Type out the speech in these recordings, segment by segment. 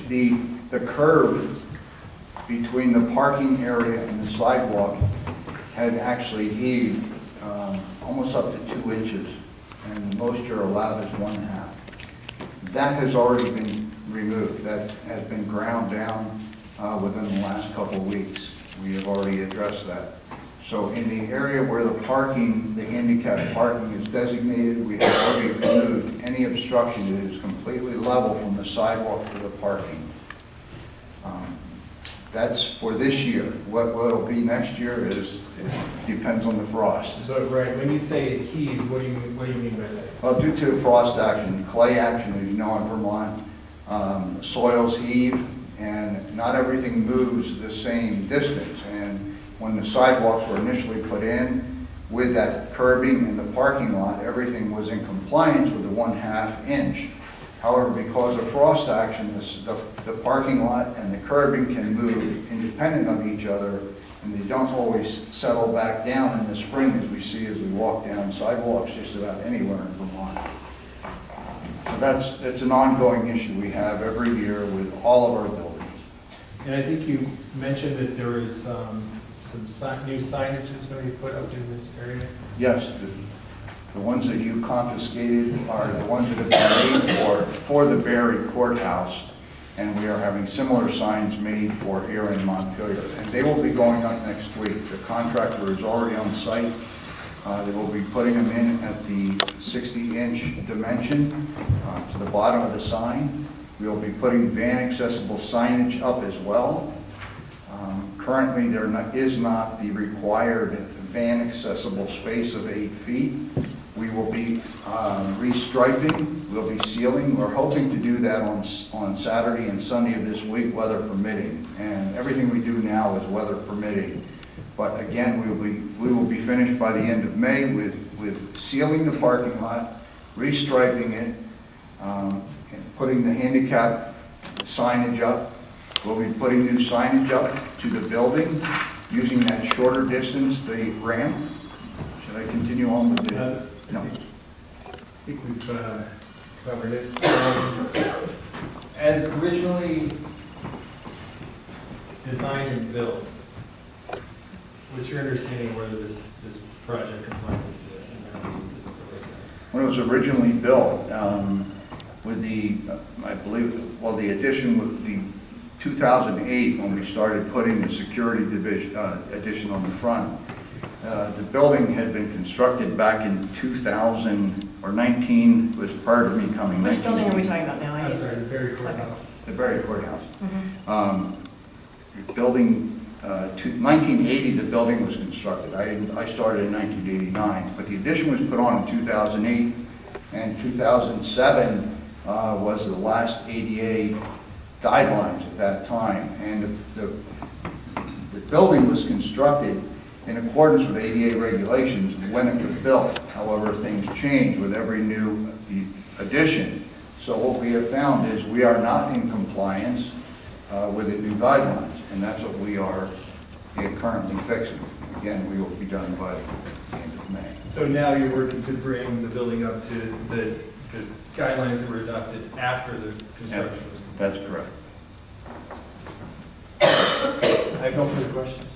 The curb between the parking area and the sidewalk had actually heaved almost up to 2 inches, and the most you're allowed is 1/2. That has already been removed. That has been ground down within the last couple of weeks. We have already addressed that. So in the area where the parking, the handicap parking is designated, we have already removed any obstruction. It is completely level from the sidewalk to the parking. That's for this year. What it'll be next year is, it depends on the frost. But right, when you say it heaves, what do you mean by that? Well, due to frost action, clay action, as you know in Vermont, soils heave, and not everything moves the same distance. And when the sidewalks were initially put in, with that curbing in the parking lot, everything was in compliance with the 1/2 inch. However, because of frost action, the parking lot and the curbing can move independent of each other, and they don't always settle back down in the spring, as we see as we walk down sidewalks just about anywhere in Vermont. So it's an ongoing issue we have every year with all of our buildings. And I think you mentioned that there is some new signage that's going to be put up in this area? Yes, the ones that you confiscated are the ones that have been made for the Barry Courthouse, and we are having similar signs made for here in Montpelier. And they will be going up next week. The contractor is already on site. They will be putting them in at the 60-inch dimension to the bottom of the sign. We will be putting van accessible signage up as well. Currently, there is not the required van accessible space of 8 feet. We will be restriping, we'll be sealing. We're hoping to do that on Saturday and Sunday of this week, weather permitting. And everything we do now is weather permitting. But again, we will be finished by the end of May with sealing the parking lot, restriping it, and putting the handicap signage up. We'll be putting new signage up to the building, using that shorter distance, the ramp. Should I continue on with the... No. I think we've covered it. As originally designed and built, what's your understanding whether this project complies with the When it was originally built, with the, I believe, well, the addition with the 2008, when we started putting the security division addition on the front, the building had been constructed back in 2000 or 19, was prior to me coming. Which building are we talking about now? I'm sorry, the Barry Courthouse. The Barry Courthouse. Mm-hmm. Building, 1980, the building was constructed. I started in 1989, but the addition was put on in 2008, and 2007 was the last ADA guidelines at that time, and the building was constructed in accordance with ADA regulations when it was built. However, things change with every new addition. So what we have found is we are not in compliance with the new guidelines, and that's what we are currently fixing. Again, we will be done by the end of May. So now you're working to bring the building up to the guidelines that were adopted after the construction was completed? That's correct. I have no further questions.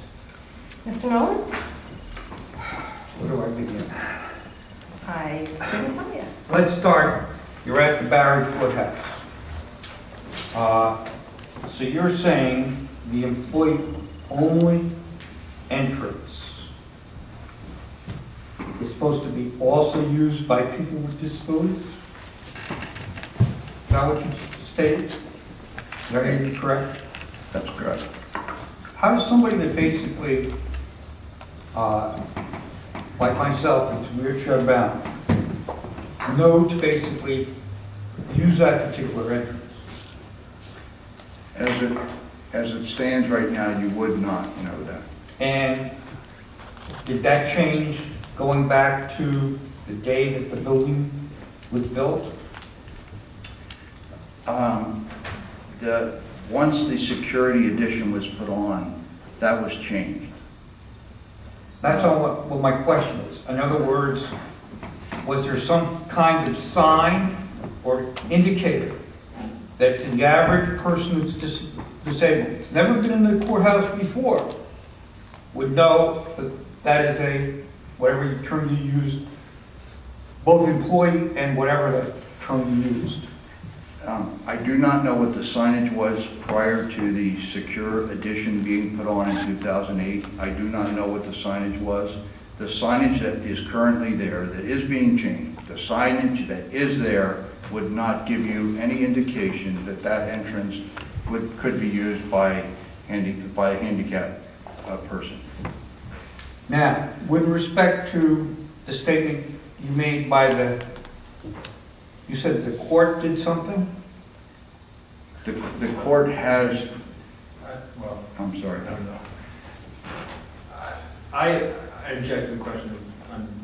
Mr. Nolen? Where do I begin? I couldn't tell you. Let's start. You're at the Barry Courthouse. So you're saying the employee-only entrance is supposed to be also used by people with disabilities? Is that what you stated? Did I hear you correct? That's correct. How does somebody that basically, like myself, is wheelchair bound, know to basically use that particular entrance? As it stands right now, you would not know that. And did that change going back to the day that the building was built? Once the security addition was put on, that was changed. That's all what my question is. In other words, was there some kind of sign or indicator that the average person who's disabled, it's never been in the courthouse before, would know that that is a, whatever term you used, both employee and whatever that term you used? I do not know what the signage was prior to the secure addition being put on in 2008. I do not know what the signage was. The signage that is currently there, that is being changed, the signage that is there would not give you any indication that that entrance could be used by a handicapped person. Now, with respect to the statement you made by you said the court did something? The court has, Well, I'm sorry. I don't know. I object to the question as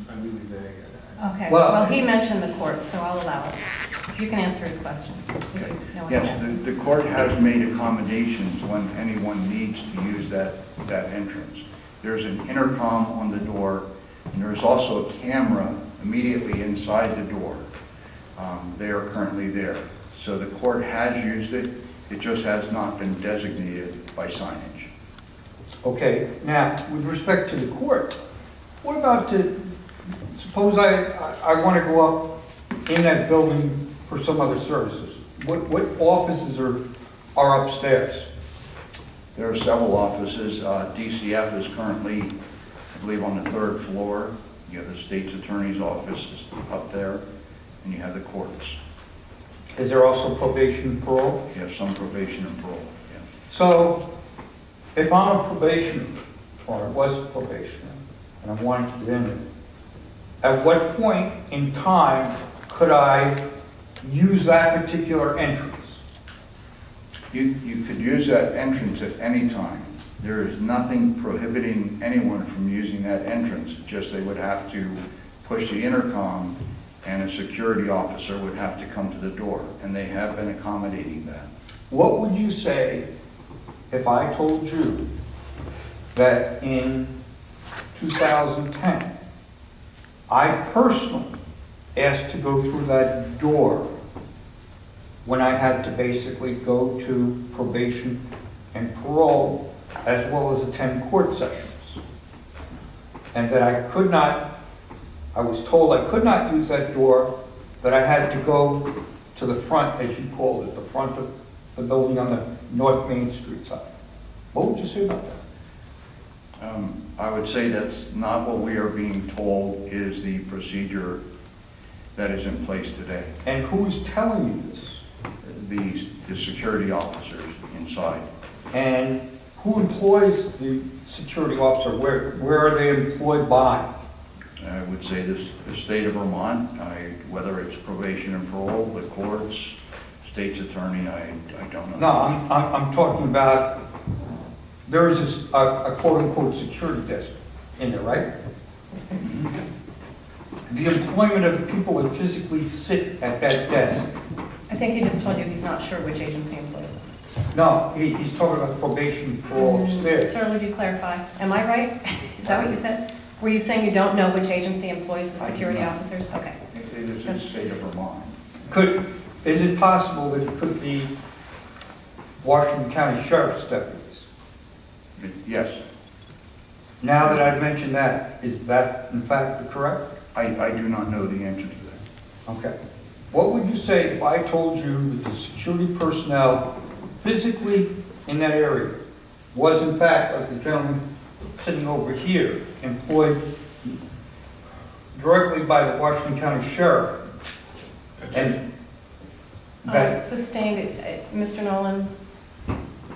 unduly vague. Okay, Well- well, he mentioned the court, so I'll allow it. If you can answer his question. if you know what he's Yes, asking. the court has made accommodations when anyone needs to use that entrance. There's an intercom on the door, and there's also a camera immediately inside the door. They are currently there. So the court has used it, it just has not been designated by signage. Okay, now, with respect to the court, what about suppose I want to go up in that building for some other services? What offices are upstairs? There are several offices. DCF is currently, I believe, on the 3rd floor. You have the state's attorney's office up there, and you have the courts. Is there also probation and parole? You have some probation and parole, yes. So, if I'm a probationer, or I was a probationer, and I wanted to get in it, at what point in time could I use that particular entrance? You could use that entrance at any time. There is nothing prohibiting anyone from using that entrance. It's just they would have to push the intercom and a security officer would have to come to the door, and they have been accommodating that. What would you say if I told you that in 2010, I personally asked to go through that door when I had to basically go to probation and parole as well as attend court sessions? And that I was told I could not use that door, that I had to go to the front, as you called it, the front of the building on the North Main Street side. What would you say about that? I would say that's not what we are being told is the procedure that is in place today. And who's telling you this? The security officers inside. And who employs the security officer? Where are they employed by? I would say the state of Vermont, whether it's probation and parole, the courts, state's attorney, I don't know. No, I'm talking about, there is a quote-unquote security desk in there, right? The employment of the people that physically sit at that desk. I think he just told you he's not sure which agency employs them. No, he's talking about probation, parole upstairs. Sir, would you clarify? Am I right? Is that what you said? Were you saying you don't know which agency employs the I do security not. officers? Okay. It is the state of Vermont. Is it possible that it could be Washington County Sheriff's deputies? Yes, Now that I've mentioned that, is that in fact correct? I do not know the answer to that. Okay. What would you say if I told you that the security personnel physically in that area was in fact, like the gentleman sitting over here, employed directly by the Washington County Sheriff? And that, Sustained, Mr. Nolan,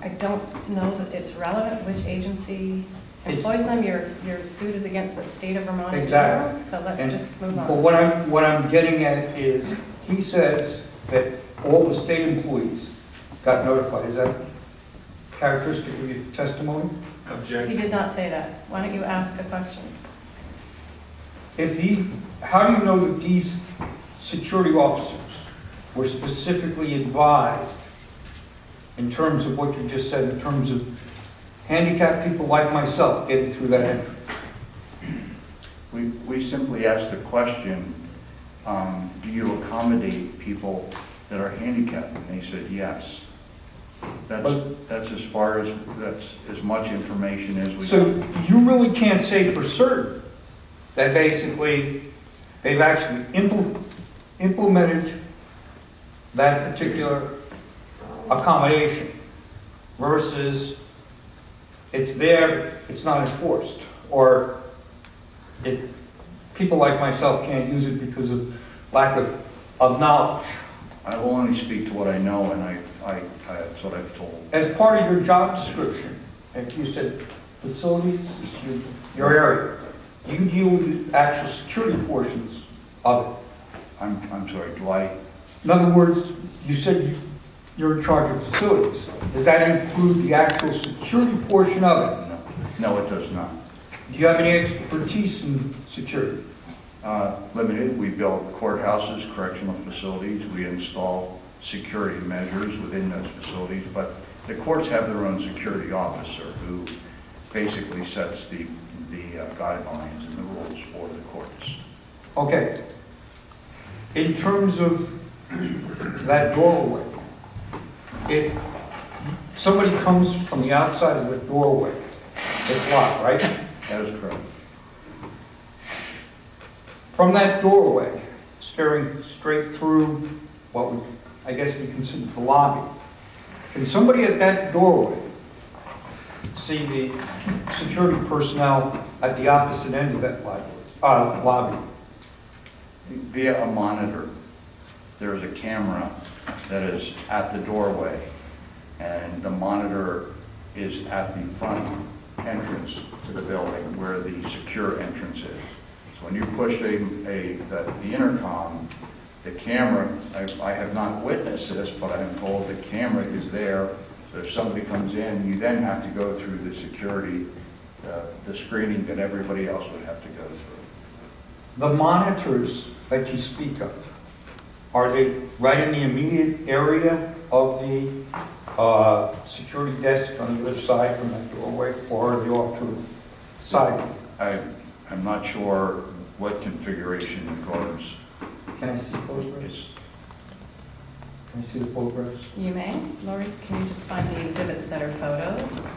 I don't know that it's relevant which agency employs them. Your suit is against the state of Vermont in general, Exactly. so let's And- just move but on. what I'm getting at is, he says that all the state employees got notified. Is that characteristic of your testimony? He Objection. did not say that. Why don't you ask a question? How do you know that these security officers were specifically advised in terms of what you just said, in terms of handicapped people like myself getting through that entrance? We simply asked the question, do you accommodate people that are handicapped? And they said, yes. That's as far as, that's as much information as we. So you really can't say for certain that basically they've actually implemented that particular accommodation versus it's there, it's not enforced, or people like myself can't use it because of lack of knowledge. I will only speak to what I know, and that's what I've told. As part of your job description, if you said facilities is your area, do you deal with the actual security portions of it? I'm sorry, do I? In other words, you said you're in charge of facilities. Does that include the actual security portion of it? No, it does not. Do you have any expertise in security? Limited. We build courthouses, correctional facilities. We install security measures within those facilities, but the courts have their own security officer who basically sets the guidelines and the rules for the courts. Okay. In terms of that doorway, if somebody comes from the outside of the doorway, it's locked, right? That is correct. From that doorway, staring straight through what would, I guess, be considered the lobby, can somebody at that doorway see the security personnel at the opposite end of that lobby? Via a monitor, there is a camera that is at the doorway, and the monitor is at the front entrance to the building where the secure entrance is. So when you push the intercom, the camera, I have not witnessed this, but I'm told the camera is there. So if somebody comes in, you then have to go through the security, the screening that everybody else would have to go through. The monitors that you speak of, are they right in the immediate area of the security desk on the other side from that doorway, or are they off to the side? I'm not sure what configuration the guards. Can I see photographs? Can I see the photographs? You may. Lori, can you just find the exhibits that are photos?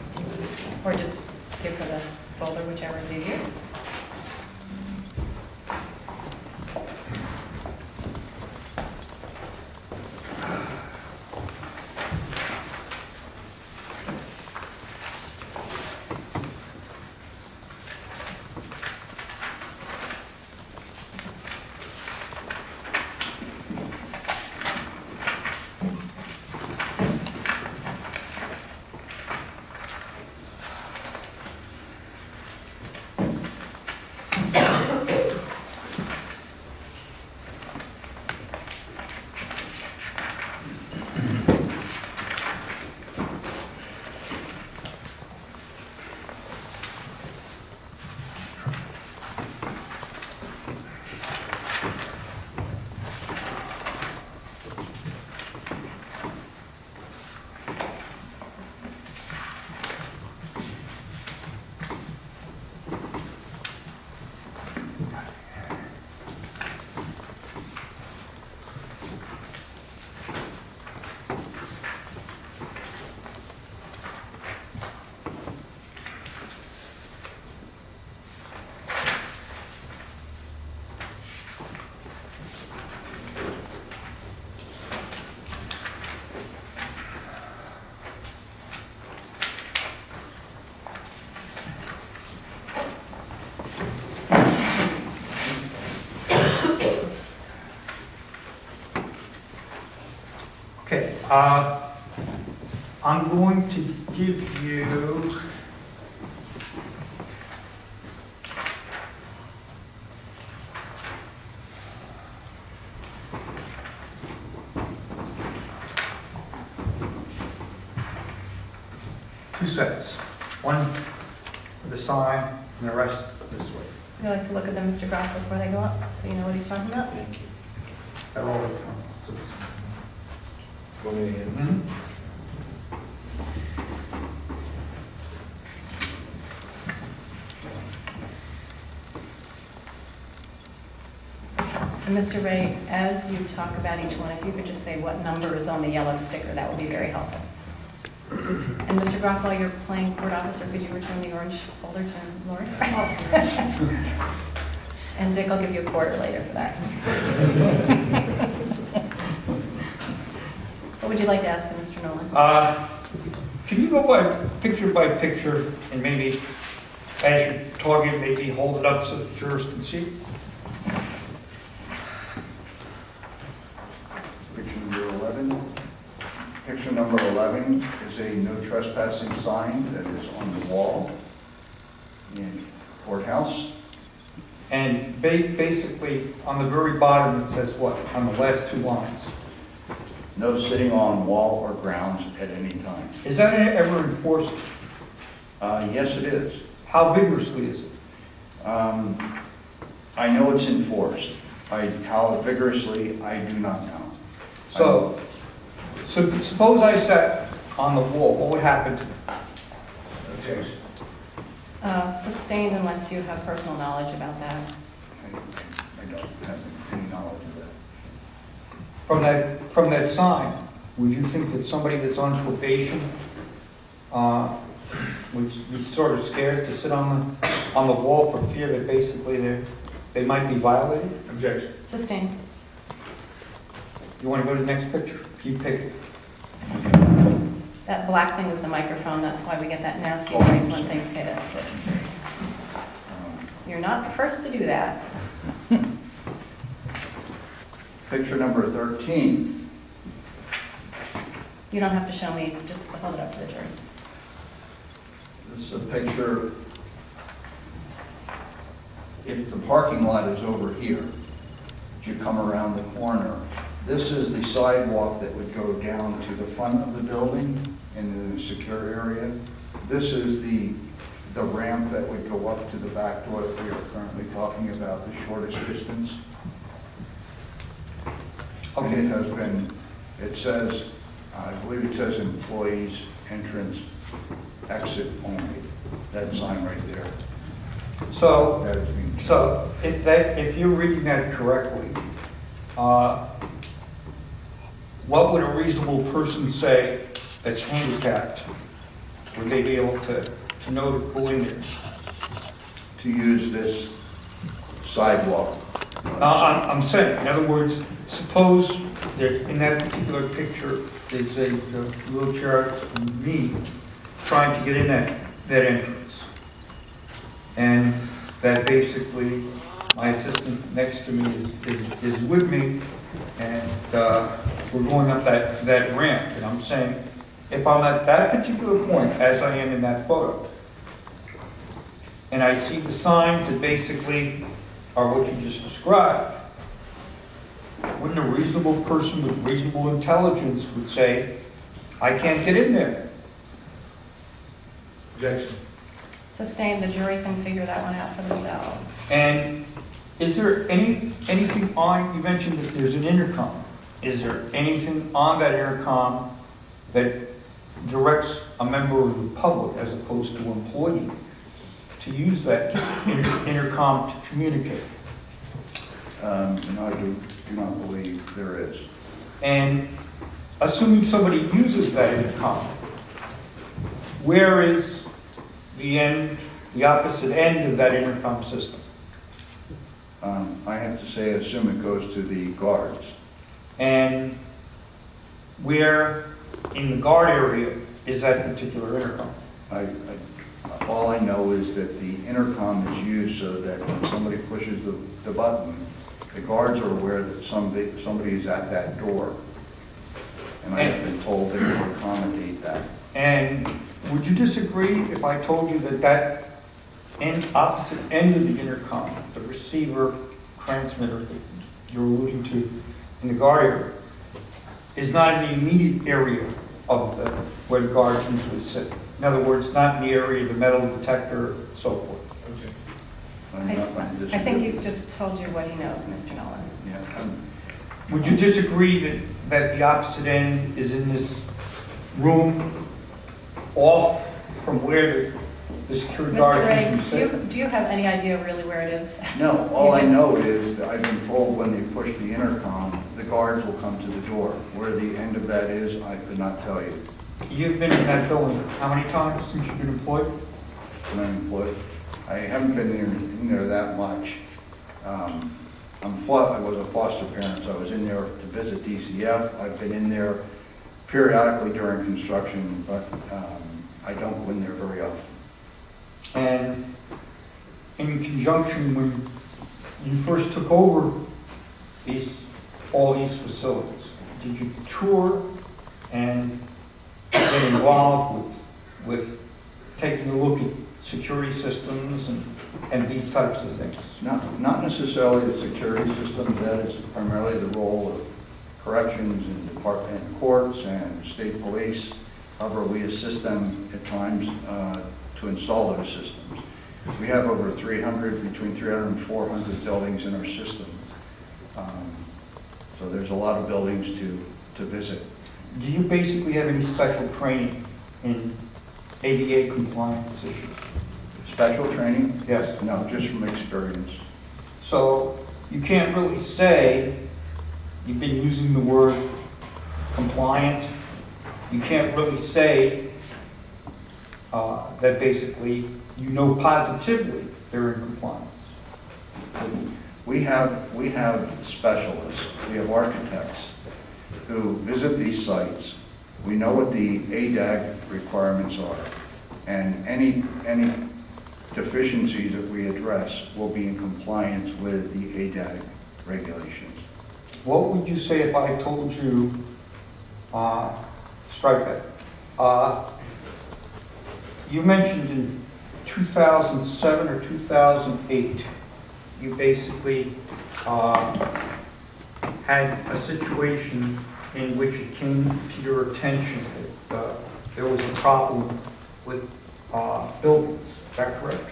Or just give her the folder, whichever is easier. Okay, I'm going to give you two sets. One for the sign and the rest this way. Would you like to look at them, Mr. Groff, before they go up, so you know what he's talking about? Thank you. They're all Mhm. And Mr. Ray, as you talk about each one, if you could just say what number is on the yellow sticker, that would be very helpful. And Mr. Groff, while you're playing court officer, could you return the orange folder to Lori? And Dick, I'll give you a quarter later for that. What would you like to ask him, Mr. Nolen? Can you go by picture and maybe, as you're talking, maybe hold it up so the jurors can see? Picture number 11. Picture number 11 is a no trespassing sign that is on the wall in courthouse. And basically, on the very bottom, it says what, on the last two lines? No sitting on wall or grounds at any time. Is that ever enforced? Yes, it is. How vigorously is it? I know it's enforced. How vigorously, I do not know. So suppose I sat on the wall, what would happen to me? Objection. Sustained unless you have personal knowledge about that. I don't have any knowledge of that. From that sign, would you think that somebody that's on probation would be sort of scared to sit on the wall for fear that basically they might be violated? Objection. Sustained. You want to go to the next picture? You pick it. That black thing is the microphone, that's why we get that nasty noise when things hit it. You're not the first to do that. Picture number 13. You don't have to show me, just hold it up to the jury. This is a picture. If the parking lot is over here, you come around the corner. This is the sidewalk that would go down to the front of the building in the secure area. This is the ramp that would go up to the back door that we are currently talking about, the shortest distance. Okay. And it has been, it says, I believe it says employees entrance exit only. That sign right there. So, That is being changed. so if you're reading that correctly, what would a reasonable person say that's handicapped? Would they be able to know to go in there? To use this sidewalk. I'm saying, in other words, suppose that in that particular picture, there's a wheelchair me trying to get in that entrance. And that basically my assistant next to me is with me, and we're going up that ramp. And I'm saying, if I'm at that particular point, as I am in that photo, and I see the signs that basically are what you just described, wouldn't a reasonable person with reasonable intelligence would say, I can't get in there? Objection. Sustained, the jury can figure that one out for themselves. And is there anything on, you mentioned that there's an intercom. Is there anything on that intercom that directs a member of the public, as opposed to an employee, to use that intercom to communicate? No, I do not believe there is. And assuming somebody uses that intercom, where is the opposite end of that intercom system? I have to say, I assume it goes to the guards. And where in the guard area is that particular intercom? All I know is that the intercom is used so that when somebody pushes the button, the guards are aware that somebody is at that door. And I have been told they will accommodate that. And would you disagree if I told you that opposite end of the intercom, the receiver transmitter that you're alluding to in the guard area, is not in the immediate area of where the guards usually sit? In other words, not in the area of the metal detector, so forth. Objection. I'm not going to disagree. I think he's just told you what he knows, Mr. Nolen. Yeah, Would you disagree that the opposite end is in this room, off from where the security Mr. guard Ray, keeps you safe? do you have any idea really where it is? No, all I You just- know is that I've been told when they push the intercom, the guards will come to the door. Where the end of that is, I could not tell you. You've been in that building how many times since you've been employed? When I'm employed. I haven't been in there that much. I was a foster parent, so I was in there to visit DCF. I've been in there periodically during construction, but I don't go in there very often. And in conjunction when you first took over all these facilities, did you tour and get involved with taking a look at security systems and these types of things? Not necessarily the security systems. That is primarily the role of corrections and department courts and state police. However, we assist them at times to install those systems. We have over between 300 and 400 buildings in our system. So there's a lot of buildings to visit. Do you basically have any special training in ADA compliance issues? Special training? Yes. No, just from experience. So you can't really say, you've been using the word compliant, you can't really say that basically you know positively they're in compliance. We have specialists, we have architects who visit these sites. We know what the ADAG requirements are, and any deficiencies that we address will be in compliance with the ADAG regulations. What would you say if I told you, strike that, you mentioned in 2007 or 2008, you basically had a situation in which it came to your attention that there was a problem with buildings. Is that correct?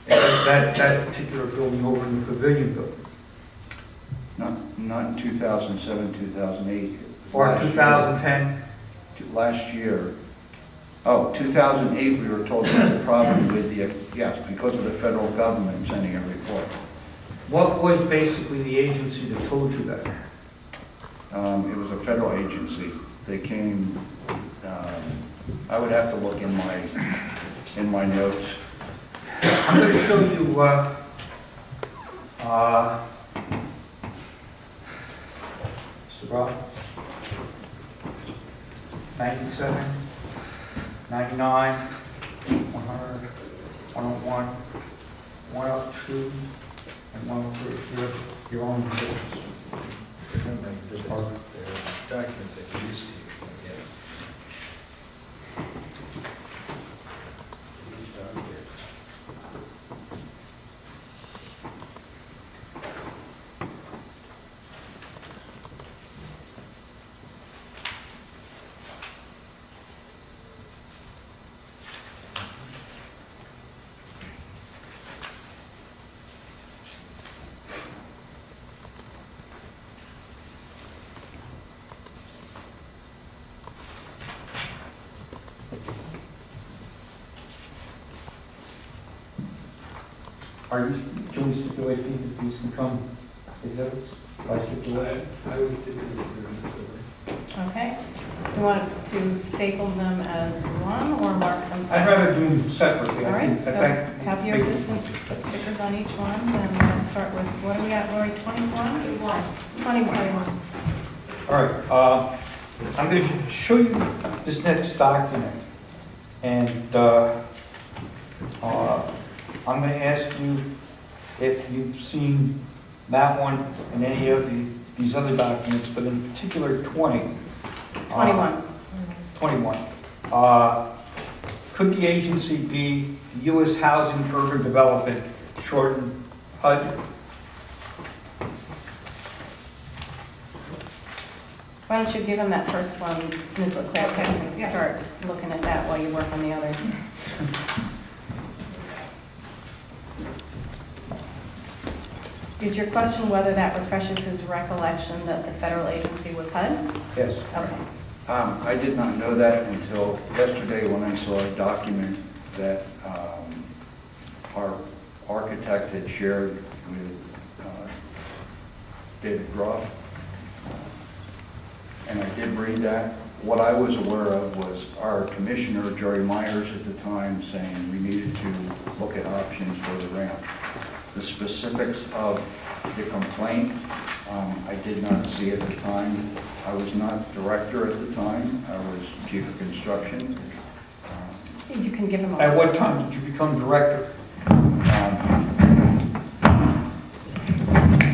That particular building over in the Pavilion building. Not in 2007, 2008. Or 2010? Last year. Oh, 2008, we were told there was a problem with yes, because of the federal government sending a report. What was basically the agency that told you that? It was a federal agency. They came, I would have to look in my notes. I'm going to show you Mr. Brock, 97, 99, 100, 101, 102, and 103. Your own exhibits. Documents they produced to you, yes. Are you doing stipulations that these can come exhibits by stipulation? I would stipulate to Okay. You want to staple them as one or mark them I'd separate? rather do them separately. All I right, think so that have your makes- assistant put stickers on each one, and let's start with, what do we got, Lori, 21? 21. All right, I'm going to show you this next document, and I'm going to ask you if you've seen that one and any of these other documents, but in particular 20. 21. 21. Could the agency be U.S. Housing Urban Development, shortened HUD? Why don't you give him that first one, Ms. Leclerc, so you can Yeah. start looking at that while you work on the others. Is your question whether that refreshes his recollection that the federal agency was HUD? Yes. Okay. I did not know that until yesterday when I saw a document that our architect had shared with David Groff. And I did read that. What I was aware of was our commissioner, Jerry Myers, at the time saying we needed to look at options for the ramp. The specifics of the complaint, I did not see at the time. I was not director at the time. I was chief of construction. You can give him a... At what time did you become director?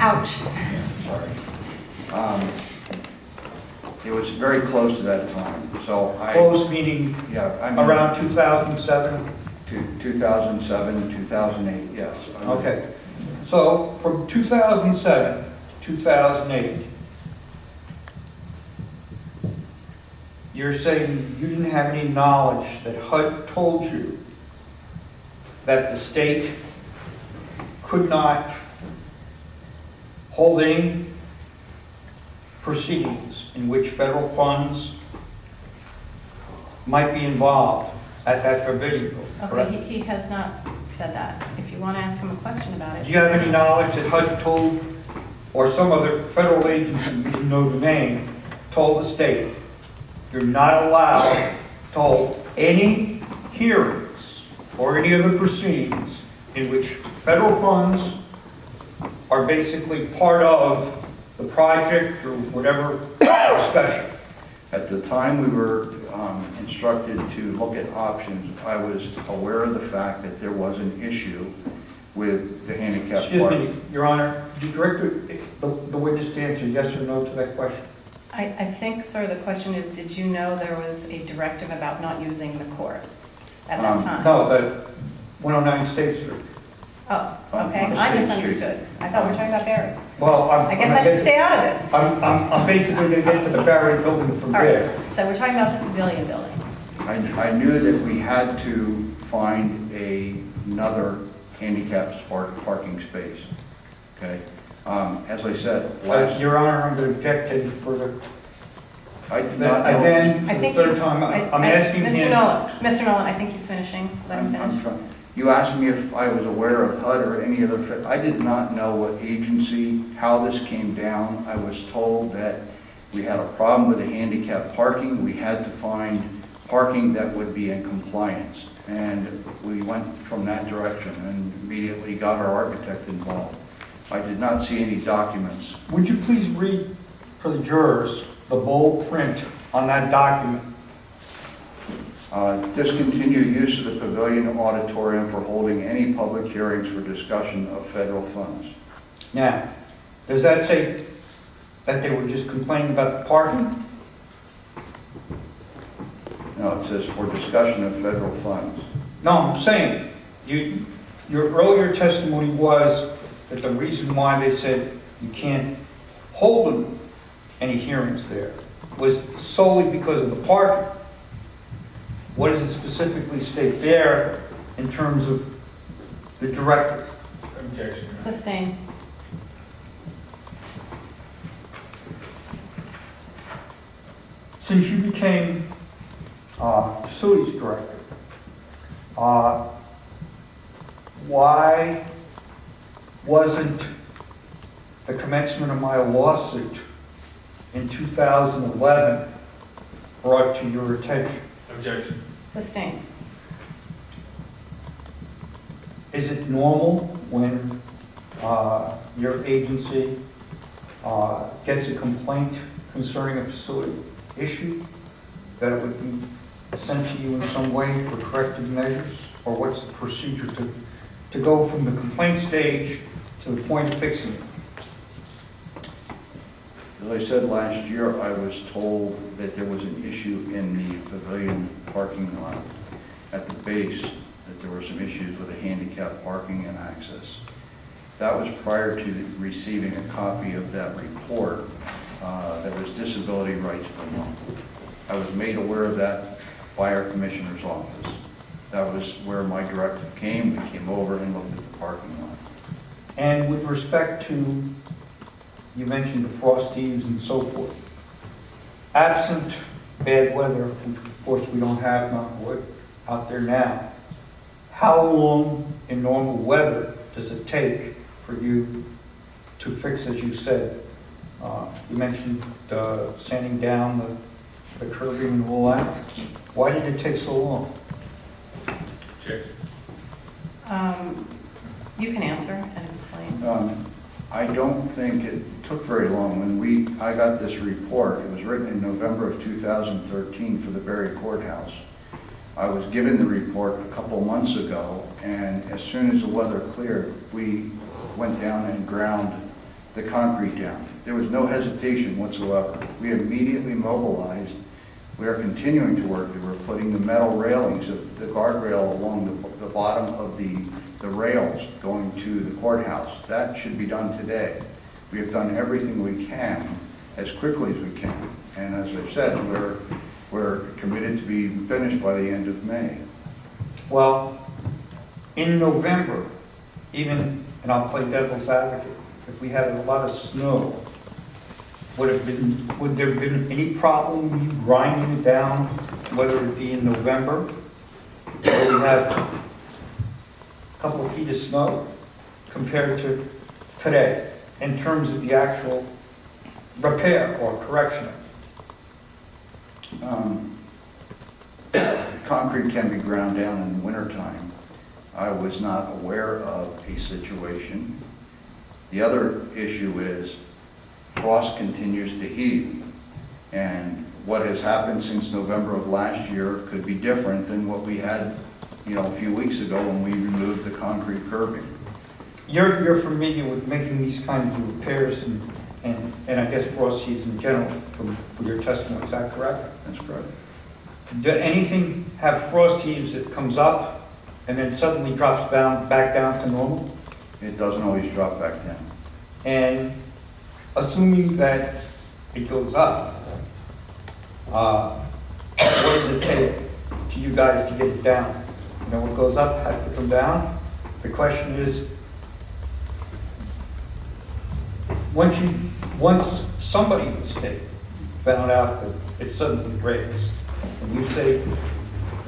Ouch. Sorry. It was very close to that time. So Close meaning yeah, I mean, around 2007? to 2007, 2008, yes. Okay. So from 2007 to 2008, you're saying you didn't have any knowledge that HUD told you that the state could not hold any proceedings in which federal funds might be involved at that pavilion, correct? Okay, he has not said that. If you want to ask him a question about it. Do you have any knowledge that HUD told, or some other federal agency, you didn't know the name, told the state, you're not allowed to hold any hearings or any other proceedings in which federal funds are basically part of the project or whatever discussion? At the time we were instructed to look at options, I was aware of the fact that there was an issue with the handicap Excuse parking. me, Your Honor, do you direct the witness to answer yes or no to that question? I think, sir, the question is, did you know there was a directive about not using the court at that time? No, the 109 State Street. Oh, On okay, State I Street. misunderstood. I thought we were talking about Barry. Well, I guess I should stay out of this. I'm basically going to get to the Barry building from All there. right, so we're talking about the pavilion building. I knew that we had to find another handicap parking space, okay? As I said, last, Your Honor, I'm going to object to any further. I did not know. Again, I for think the third he's... time, I'm asking Mr. him. Mr. Nolen, I think he's finishing. Let him finish. You asked me if I was aware of HUD or any other, I did not know what agency, how this came down. I was told that we had a problem with the handicap parking. We had to find parking that would be in compliance. And we went from that direction and immediately got our architect involved. I did not see any documents. Would you please read for the jurors the bold print on that document? Discontinue use of the pavilion auditorium for holding any public hearings for discussion of federal funds. Now, does that say that they were just complaining about the parking? No, it says for discussion of federal funds. No, I'm saying, your earlier testimony was that the reason why they said you can't hold any hearings there was solely because of the parking. What does it specifically state there in terms of the directive? Objection. Sustained. Since you became facilities director, why wasn't the commencement of my lawsuit in 2011 brought to your attention? Objection. Sustained. Is it normal when your agency gets a complaint concerning a facility issue that it would be sent to you in some way for corrective measures? Or what's the procedure to go from the complaint stage to the point of fixing it? As I said last year, I was told that there was an issue in the pavilion parking lot at the base, that there were some issues with the handicap parking and access. That was prior to receiving a copy of that report that was Disability Rights Vermont. I was made aware of that by our commissioner's office. That was where my directive came. We came over and looked at the parking lot. And with respect to, you mentioned the frost heaves and so forth, absent bad weather, which of course we don't have, not wood, out there now, how long in normal weather does it take for you to fix, as you said? You mentioned sanding down the curbing and all that. Why did it take so long? Check. You can answer and explain. I don't think it took very long. When I got this report, it was written in November of 2013 for the Berry Courthouse. I was given the report a couple months ago, and as soon as the weather cleared, we went down and ground the concrete down. There was no hesitation whatsoever. We immediately mobilized. We are continuing to work. We're putting the metal railings, the guardrail along the bottom of the rails going to the courthouse. That should be done today. We have done everything we can as quickly as we can. And as I've said, we're committed to be finished by the end of May. Well, in November, even, and I'll play devil's advocate, if we had a lot of snow, would there have been any problem with you grinding it down, whether it be in November, where we have a couple of feet of snow, compared to today, in terms of the actual repair or correction? Concrete can be ground down in the wintertime. I was not aware of a situation. The other issue is frost continues to heave, and what has happened since November of last year could be different than what we had, a few weeks ago when we removed the concrete curbing. You're familiar with making these kinds of repairs and I guess frost heaves in general from your testimony, is that correct? That's correct. Does anything have frost heaves that comes up and then suddenly drops back down to normal? It doesn't always drop back down. And assuming that it goes up, what does it take to you guys to get it down? What goes up has to come down. The question is, once somebody in the state found out that it suddenly raised, and you say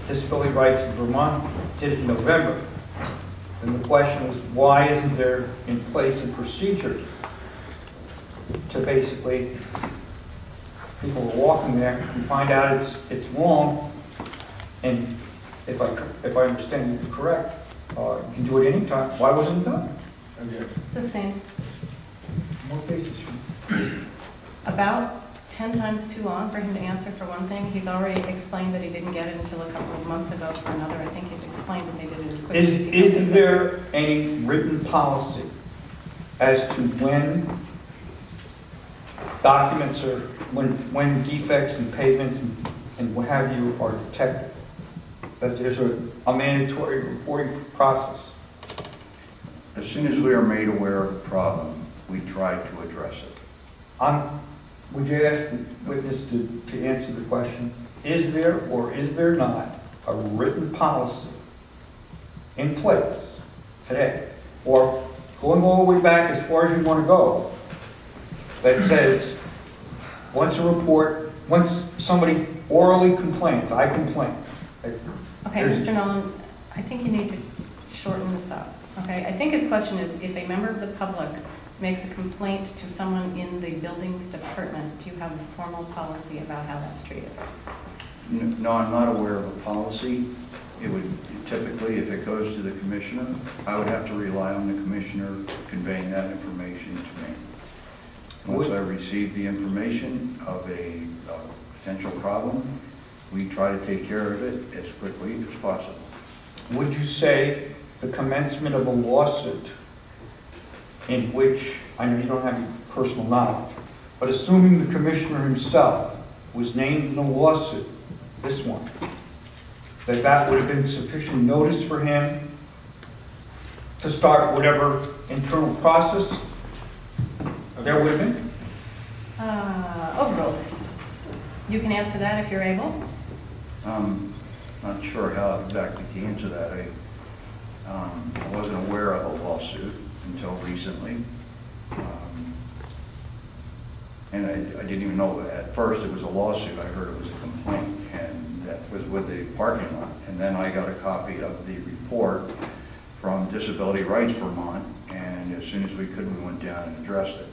disability rights in Vermont did it in November, then the question is, why isn't there in place a procedure to basically, people are walking there and find out it's wrong, and if I understand you correct, you can do it anytime. Why wasn't it done? Sustained. More cases. About 10 times too long for him to answer for one thing. He's already explained that he didn't get it until a couple of months ago for another. I think he's explained that they did it as quickly as he could. Is there any written policy as to when documents are, when defects in pavements and what have you are detected? That there's a mandatory reporting process? As soon as we are made aware of the problem, we try to address it. Would you ask the witness to answer the question? Is there or is there not a written policy in place today, or going all the way back as far as you want to go, that says once somebody orally complains, I complain. Okay, Mr. Nolen, I think you need to shorten this up. Okay, I think his question is, if a member of the public makes a complaint to someone in the buildings department, do you have a formal policy about how that's treated? No, I'm not aware of a policy. It would typically, if it goes to the commissioner, I would have to rely on the commissioner conveying that information to me. Once I receive the information of a potential problem, we try to take care of it as quickly as possible. Would you say the commencement of a lawsuit in which, I know you don't have any personal knowledge, but assuming the commissioner himself was named in a lawsuit, this one, that would have been sufficient notice for him to start whatever internal process there would have been? Overruled. You can answer that if you're able. Not sure how exactly to answer that. I wasn't aware of a lawsuit until recently. And I didn't even know at first it was a lawsuit. I heard it was a complaint, and that was with the parking lot. And then I got a copy of the report from Disability Rights Vermont, and as soon as we could, we went down and addressed it.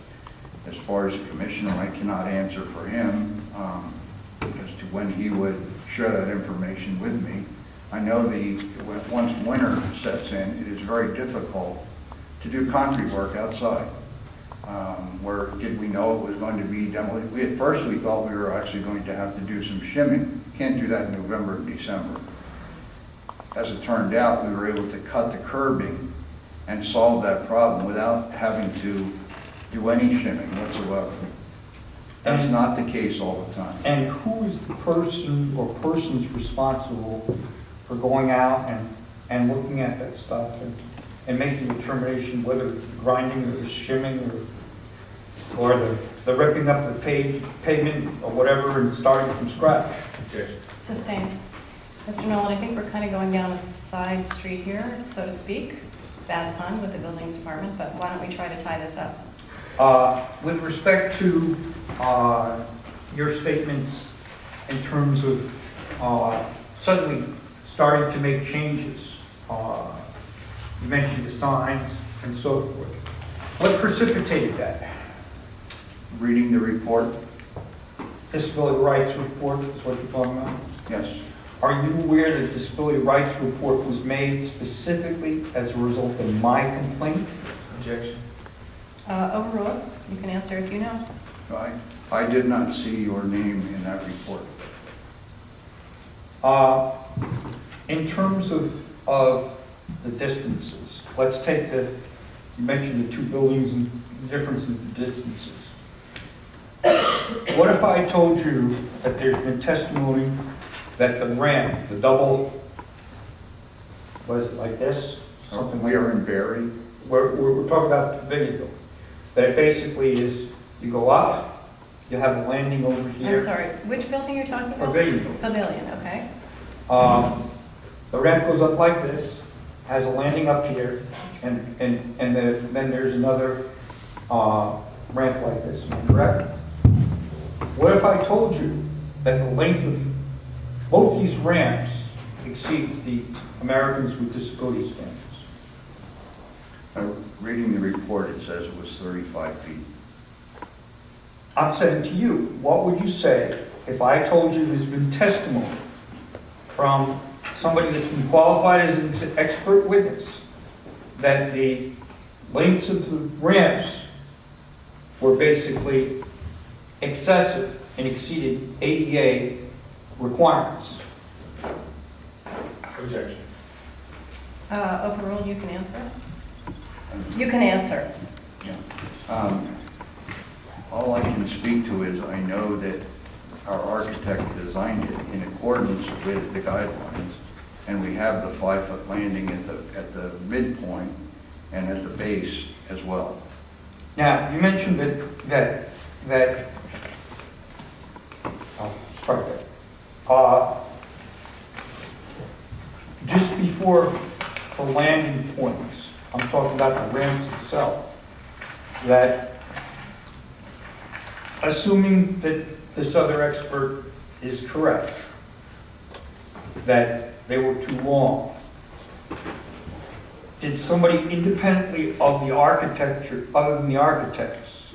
As far as the commissioner, I cannot answer for him as to when he would share that information with me. I know once winter sets in, it is very difficult to do concrete work outside. Where did we know it was going to be demolition? At first we thought we were actually going to have to do some shimming. Can't do that in November and December. As it turned out, we were able to cut the curbing and solve that problem without having to do any shimming whatsoever. That's not the case all the time. And who is the person or persons responsible for going out and looking at that stuff and making a determination whether it's the grinding or the shimming or the ripping up the pavement or whatever and starting from scratch? Objection. Sustained. Mr. Nolen, I think we're kind of going down a side street here, so to speak. Bad pun with the buildings department, but why don't we try to tie this up? With respect to your statements in terms of suddenly starting to make changes, you mentioned the signs and so forth. What precipitated that? Reading the report, Disability rights report is what you're talking about? yes. Are you aware that the disability rights report was made specifically as a result of my complaint? Objection. Overruled. You can answer if you know. I did not see your name in that report. In terms of the distances, let's take you mentioned the two buildings and the difference in the distances. What if I told you that there's been testimony that the ramp, the double, what is it, like this? Something We are in Barry. We're talking about the video. That it basically is, you go up, you have a landing over here. I'm sorry, which building you're talking about? Pavilion. Pavilion, okay. The ramp goes up like this, has a landing up here, and then there's another ramp like this, am I correct? What if I told you that the length of both these ramps exceeds the Americans with Disabilities Standards? Reading the report, it says it was 35 feet. I'm saying to you, what would you say if I told you there's been testimony from somebody that's been qualified as an expert witness that the lengths of the ramps were basically excessive and exceeded ADA requirements? Objection. Overruled, you can answer. You can answer. Yeah. All I can speak to is I know that our architect designed it in accordance with the guidelines, and we have the 5-foot landing at the midpoint and at the base as well. Now, you mentioned that oh, sorry. Just before the landing points, I'm talking about the ramps itself, that assuming that this other expert is correct, that they were too long, did somebody independently of the architecture, other than the architects,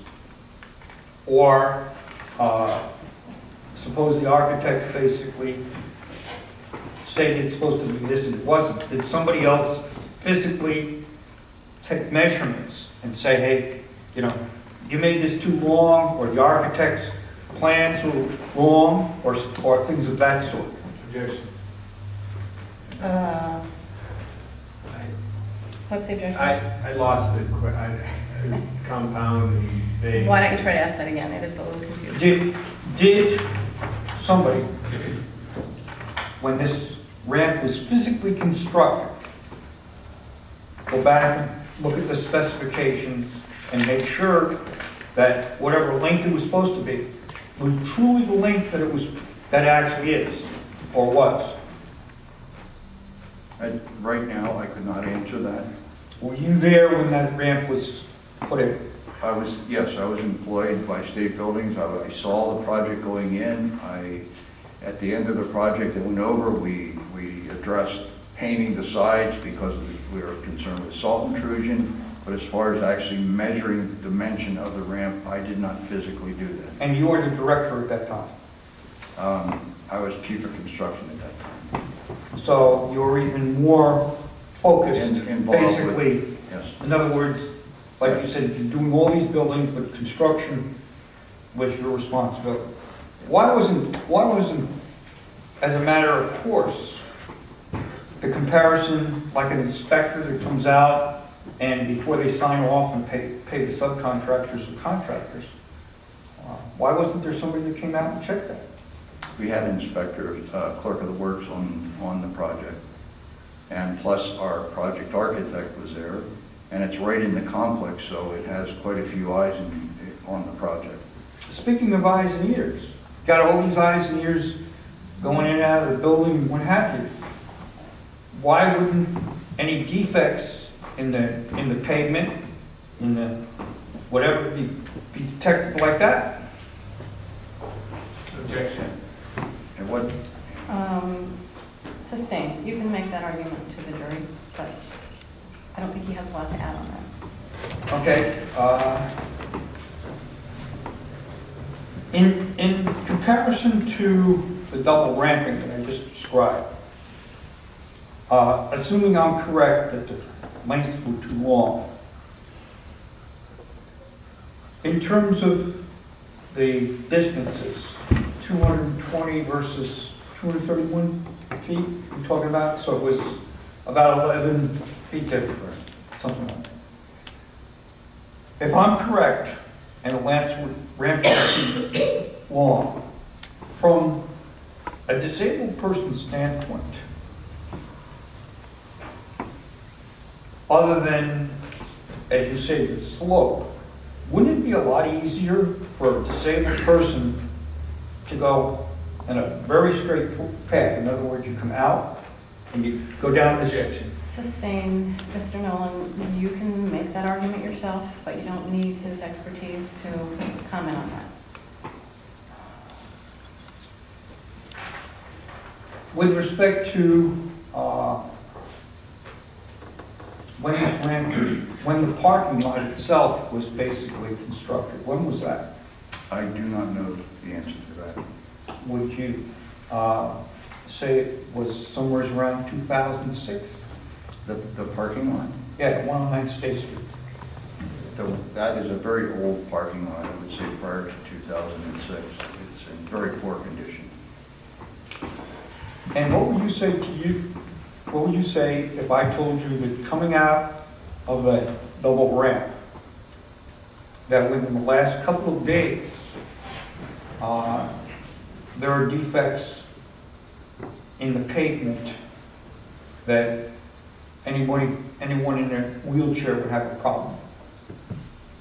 or suppose the architect basically said it's supposed to be this and it wasn't, did somebody else physically take measurements and say, hey, you know, you made this too long, or the architect's plans were wrong, or things of that sort? Objection. What's the objection? I lost his compound and they. Why don't you try to ask that again? It is a little confusing. Did somebody, when this ramp was physically constructed, go back and look at the specifications and make sure that whatever length it was supposed to be was truly the length that it actually is, or was? Right now, I could not answer that. Were you there when that ramp was put in? Yes, I was employed by State Buildings. I saw the project going in. I At the end of the project, it went over, we addressed painting the sides because we were concerned with salt intrusion, but as far as actually measuring the dimension of the ramp, I did not physically do that. And you were the director at that time? I was chief of construction at that time. So you were even more focused, Involved basically. with, yes. In other words, like you said, you're doing all these buildings, but construction was your responsibility. Why wasn't, as a matter of course, the comparison like an inspector that comes out and before they sign off and pay the subcontractors or contractors, why wasn't there somebody that came out and checked that? We had an inspector, clerk of the works on the project. And plus our project architect was there. And it's right in the complex, so it has quite a few eyes on the project. Speaking of eyes and ears, got all these eyes and ears going in and out of the building, what have you. Why wouldn't any defects in the pavement, in the whatever, be detectable like that? Objection. And what, Sustained. You can make that argument to the jury, but I don't think he has a lot to add on that. Okay. In comparison to the double ramping that I just described, assuming I'm correct that the lengths were too long, in terms of the distances, 220 versus 231 feet, we're talking about, so it was about 11 feet different, something like that. If I'm correct, and the ramp was too long, from a disabled person's standpoint, other than, as you say, the slope, wouldn't it be a lot easier for a disabled person to go in a very straight path? In other words, you come out and you go down this edge. Sustained. Mr. Nolen, you can make that argument yourself, but you don't need his expertise to comment on that. With respect to when the parking lot itself was basically constructed, when was that? I do not know the answer to that. Would you say it was somewhere around 2006? The parking lot? Yeah, 109 State Street. That is a very old parking lot, I would say prior to 2006. It's in very poor condition. And what would you say what would you say if I told you that coming out of the double ramp, that within the last couple of days, there are defects in the pavement that anyone in a wheelchair would have a problem?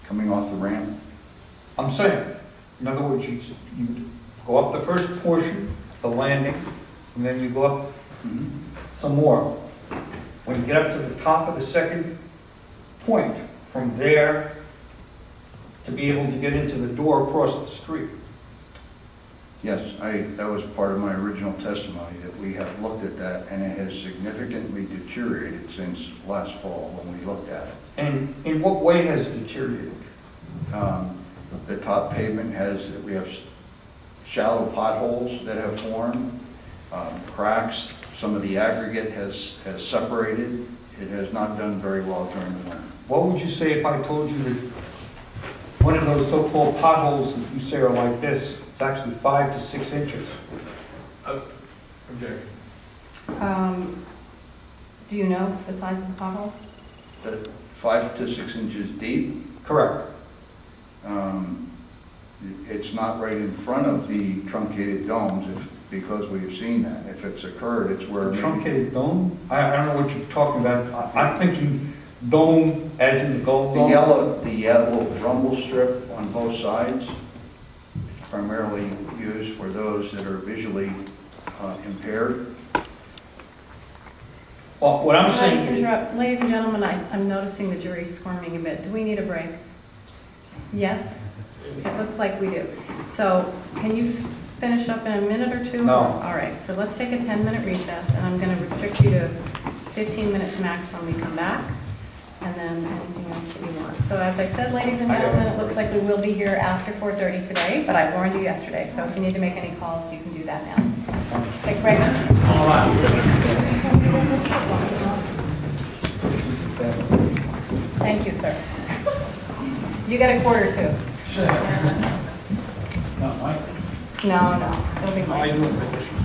Coming off the ramp? I'm saying, in other words, you go up the first portion, the landing, and then you go up some more. When you get up to the top of the second point, from there to be able to get into the door across the street. Yes, that was part of my original testimony, that we have looked at that, and it has significantly deteriorated since last fall when we looked at it. And in what way has it deteriorated? The top pavement we have shallow potholes that have formed, cracks, some of the aggregate has separated. It has not done very well during the winter. What would you say if I told you that one of those so-called potholes that you say are like this, it's actually 5 to 6 inches? Objection. Do you know the size of the potholes? 5 to 6 inches deep. Correct. It's not right in front of the truncated domes because we've seen that. If it's occurred, it's where maybe... Truncated dome? I don't know what you're talking about. I'm thinking dome as in the gold dome. The yellow rumble strip on both sides, primarily used for those that are visually impaired. Well, what I'm saying... Ladies and gentlemen, I'm noticing the jury squirming a bit. Do we need a break? Yes? It looks like we do. So can you finish up in a minute or two? No. All right, so let's take a 10-minute recess, and I'm going to restrict you to 15 minutes max when we come back, and then anything else that you want. So as I said, ladies and gentlemen, it looks like we will be here after 4:30 today, but I warned you yesterday, so if you need to make any calls, you can do that now. Let's take a break. Thank you, sir. You get a quarter too. No, it'll be mine.